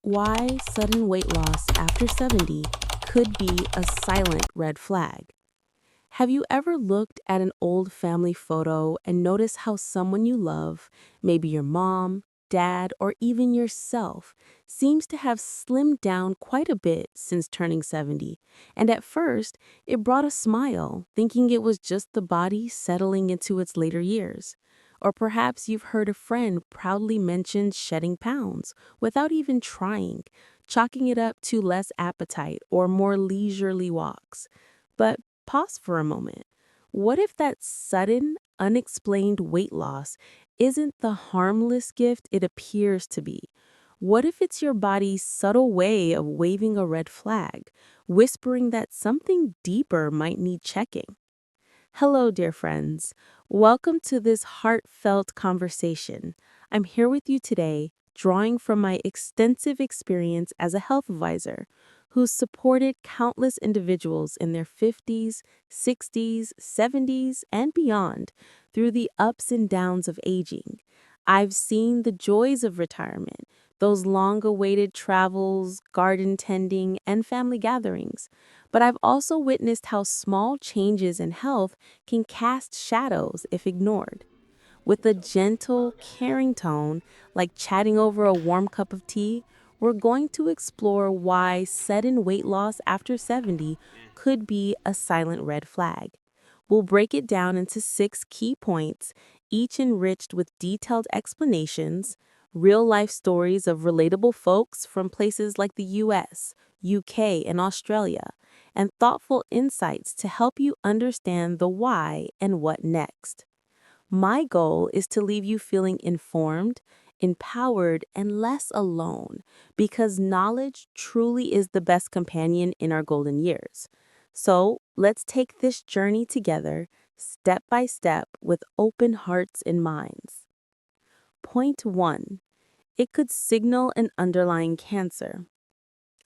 Why sudden weight loss after 70 could be a silent red flag. Have you ever looked at an old family photo and noticed how someone you love, maybe your mom, dad, or even yourself, seems to have slimmed down quite a bit since turning 70? And at first, it brought a smile, thinking it was just the body settling into its later years. Or perhaps you've heard a friend proudly mention shedding pounds without even trying, chalking it up to less appetite or more leisurely walks. But pause for a moment. What if that sudden, unexplained weight loss isn't the harmless gift it appears to be? What if it's your body's subtle way of waving a red flag, whispering that something deeper might need checking? Hello, dear friends. Welcome to this heartfelt conversation. I'm here with you today, drawing from my extensive experience as a health advisor who's supported countless individuals in their 50s, 60s, 70s, and beyond through the ups and downs of aging. I've seen the joys of retirement, those long awaited travels, garden tending, and family gatherings. But I've also witnessed how small changes in health can cast shadows if ignored. With a gentle, caring tone, like chatting over a warm cup of tea, we're going to explore why sudden weight loss after 70 could be a silent red flag. We'll break it down into 6 key points, each enriched with detailed explanations, real life stories of relatable folks from places like the US, UK, and Australia, and thoughtful insights to help you understand the why and what next. My goal is to leave you feeling informed, empowered, and less alone because knowledge truly is the best companion in our golden years. So let's take this journey together, step by step, with open hearts and minds. Point 1. It could signal an underlying cancer.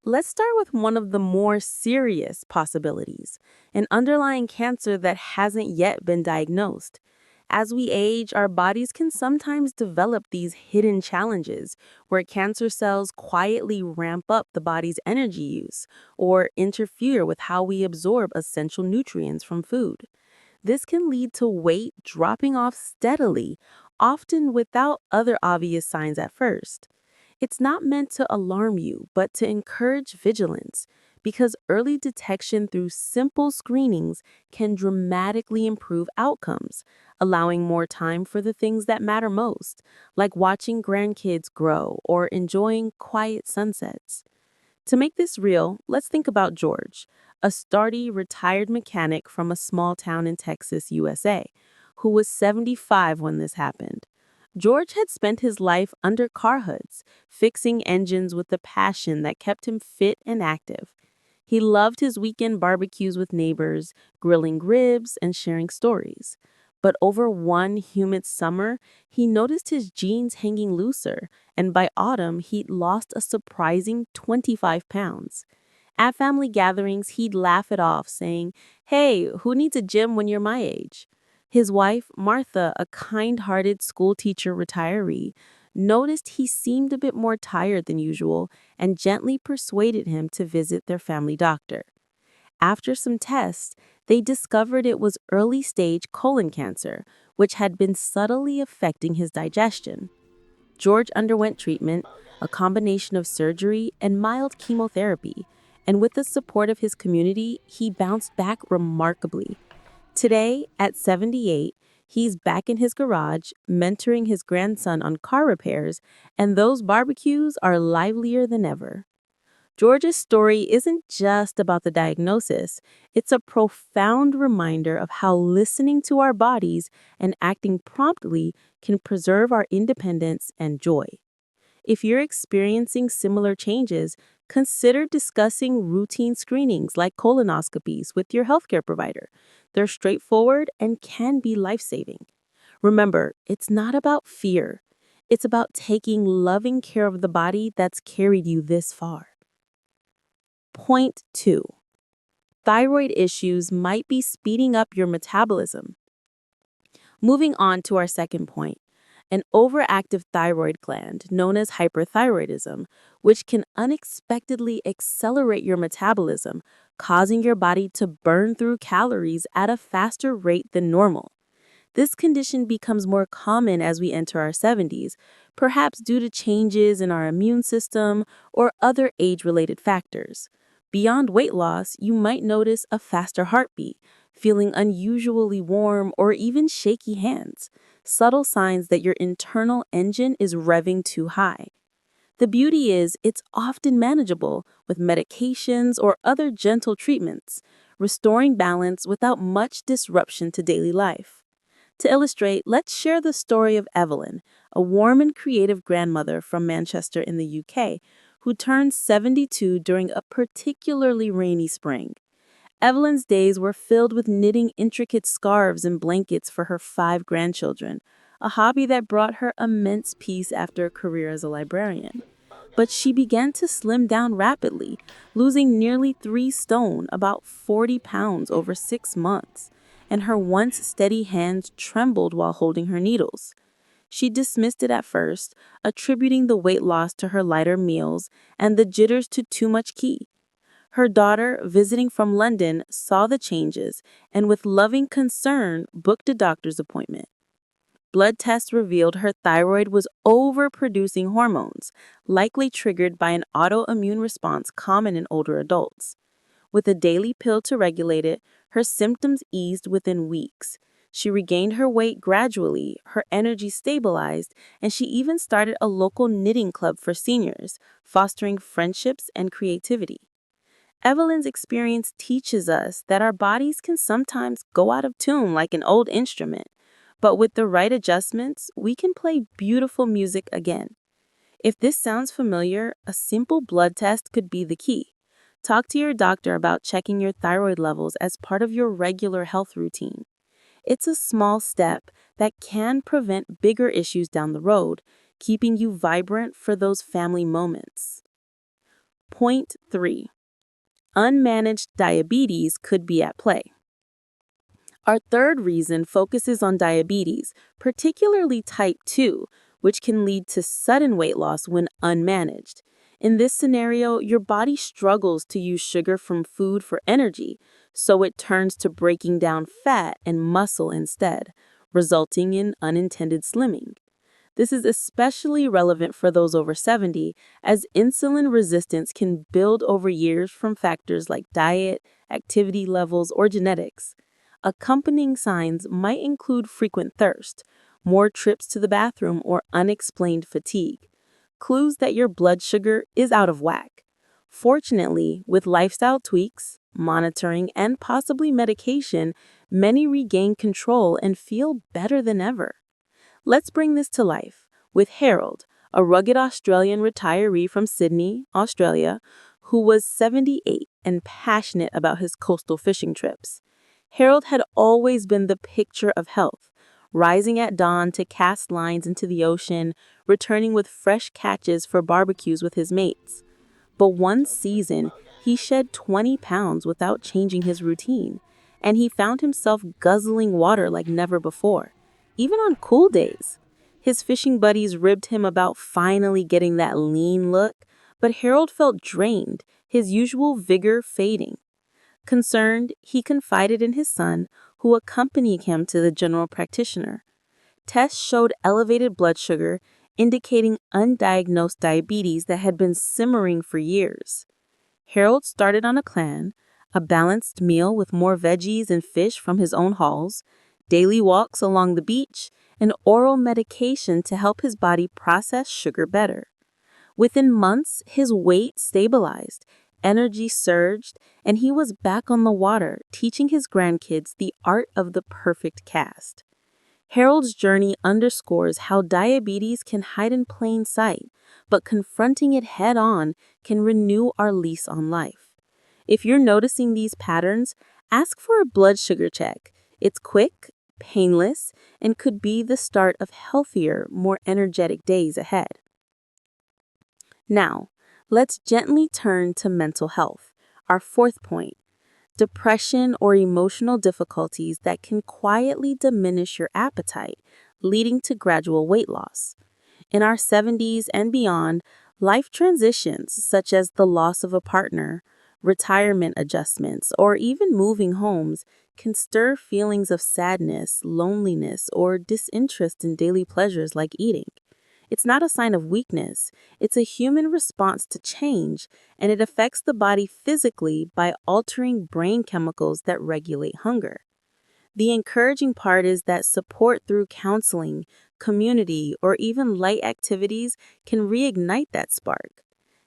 Let's start with one of the more serious possibilities, an underlying cancer that hasn't yet been diagnosed. As we age, our bodies can sometimes develop these hidden challenges where cancer cells quietly ramp up the body's energy use or interfere with how we absorb essential nutrients from food. This can lead to weight dropping off steadily, often without other obvious signs at first. It's not meant to alarm you, but to encourage vigilance, because early detection through simple screenings can dramatically improve outcomes, allowing more time for the things that matter most, like watching grandkids grow or enjoying quiet sunsets. To make this real, let's think about George, a sturdy retired mechanic from a small town in Texas, USA, who was 75 when this happened. George had spent his life under car hoods, fixing engines with a passion that kept him fit and active. He loved his weekend barbecues with neighbors, grilling ribs and sharing stories. But over one humid summer, he noticed his jeans hanging looser, and by autumn, he'd lost a surprising 25 pounds. At family gatherings, he'd laugh it off, saying, "Hey, who needs a gym when you're my age?" His wife, Martha, a kind hearted school teacher retiree, noticed he seemed a bit more tired than usual and gently persuaded him to visit their family doctor. After some tests, they discovered it was early stage colon cancer, which had been subtly affecting his digestion. George underwent treatment, a combination of surgery and mild chemotherapy, and with the support of his community, he bounced back remarkably. Today, at 78, he's back in his garage, mentoring his grandson on car repairs, and those barbecues are livelier than ever. George's story isn't just about the diagnosis, it's a profound reminder of how listening to our bodies and acting promptly can preserve our independence and joy. If you're experiencing similar changes, consider discussing routine screenings like colonoscopies with your healthcare provider. They're straightforward and can be life saving. Remember, it's not about fear, it's about taking loving care of the body that's carried you this far. Point 2. Thyroid issues might be speeding up your metabolism. Moving on to our second point. an overactive thyroid gland known as hyperthyroidism, which can unexpectedly accelerate your metabolism, causing your body to burn through calories at a faster rate than normal. This condition becomes more common as we enter our 70s, perhaps due to changes in our immune system or other age-related factors. Beyond weight loss, you might notice a faster heartbeat, feeling unusually warm, or even shaky hands, subtle signs that your internal engine is revving too high. The beauty is, it's often manageable with medications or other gentle treatments, restoring balance without much disruption to daily life. To illustrate, let's share the story of Evelyn, a warm and creative grandmother from Manchester in the UK, who turned 72 during a particularly rainy spring. Evelyn's days were filled with knitting intricate scarves and blankets for her 5 grandchildren, a hobby that brought her immense peace after a career as a librarian. But she began to slim down rapidly, losing nearly 3 stone, about 40 pounds, over 6 months, and her once steady hands trembled while holding her needles. She dismissed it at first, attributing the weight loss to her lighter meals and the jitters to too much tea. Her daughter, visiting from London, saw the changes and, with loving concern, booked a doctor's appointment. Blood tests revealed her thyroid was overproducing hormones, likely triggered by an autoimmune response common in older adults. With a daily pill to regulate it, her symptoms eased within weeks. She regained her weight gradually, her energy stabilized, and she even started a local knitting club for seniors, fostering friendships and creativity. Evelyn's experience teaches us that our bodies can sometimes go out of tune like an old instrument, but with the right adjustments, we can play beautiful music again. If this sounds familiar, a simple blood test could be the key. Talk to your doctor about checking your thyroid levels as part of your regular health routine. It's a small step that can prevent bigger issues down the road, keeping you vibrant for those family moments. Point 3. Unmanaged diabetes could be at play. Our third reason focuses on diabetes, particularly type 2, which can lead to sudden weight loss when unmanaged. In this scenario, your body struggles to use sugar from food for energy, so it turns to breaking down fat and muscle instead, resulting in unintended slimming. This is especially relevant for those over 70, as insulin resistance can build over years from factors like diet, activity levels, or genetics. Accompanying signs might include frequent thirst, more trips to the bathroom, or unexplained fatigue, clues that your blood sugar is out of whack. Fortunately, with lifestyle tweaks, monitoring, and possibly medication, many regain control and feel better than ever. Let's bring this to life with Harold, a rugged Australian retiree from Sydney, Australia, who was 78 and passionate about his coastal fishing trips. Harold had always been the picture of health, rising at dawn to cast lines into the ocean, returning with fresh catches for barbecues with his mates. But one season, he shed 20 pounds without changing his routine, and he found himself guzzling water like never before, even on cool days. His fishing buddies ribbed him about finally getting that lean look, but Harold felt drained, his usual vigor fading. Concerned, he confided in his son, who accompanied him to the general practitioner. Tests showed elevated blood sugar, indicating undiagnosed diabetes that had been simmering for years. Harold started on a plan, a balanced meal with more veggies and fish from his own hauls, daily walks along the beach, and oral medication to help his body process sugar better. Within months, his weight stabilized, energy surged, and he was back on the water, teaching his grandkids the art of the perfect cast. Harold's journey underscores how diabetes can hide in plain sight, but confronting it head-on can renew our lease on life. If you're noticing these patterns, ask for a blood sugar check. It's quick, painless, and could be the start of healthier, more energetic days ahead. Now, let's gently turn to mental health, our fourth point. Depression or emotional difficulties that can quietly diminish your appetite, leading to gradual weight loss. In our 70s and beyond, life transitions such as the loss of a partner, retirement adjustments, or even moving homes can stir feelings of sadness, loneliness, or disinterest in daily pleasures like eating. It's not a sign of weakness, it's a human response to change, and it affects the body physically by altering brain chemicals that regulate hunger. The encouraging part is that support through counseling, community, or even light activities can reignite that spark.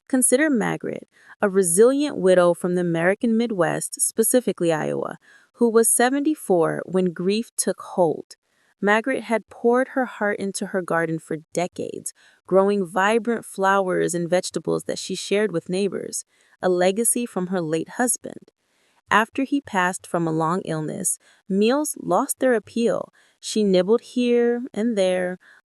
Consider Margaret, a resilient widow from the American Midwest, specifically Iowa, who was 74 when grief took hold. Margaret had poured her heart into her garden for decades, growing vibrant flowers and vegetables that she shared with neighbors, a legacy from her late husband. After he passed from a long illness, meals lost their appeal. She nibbled here and there,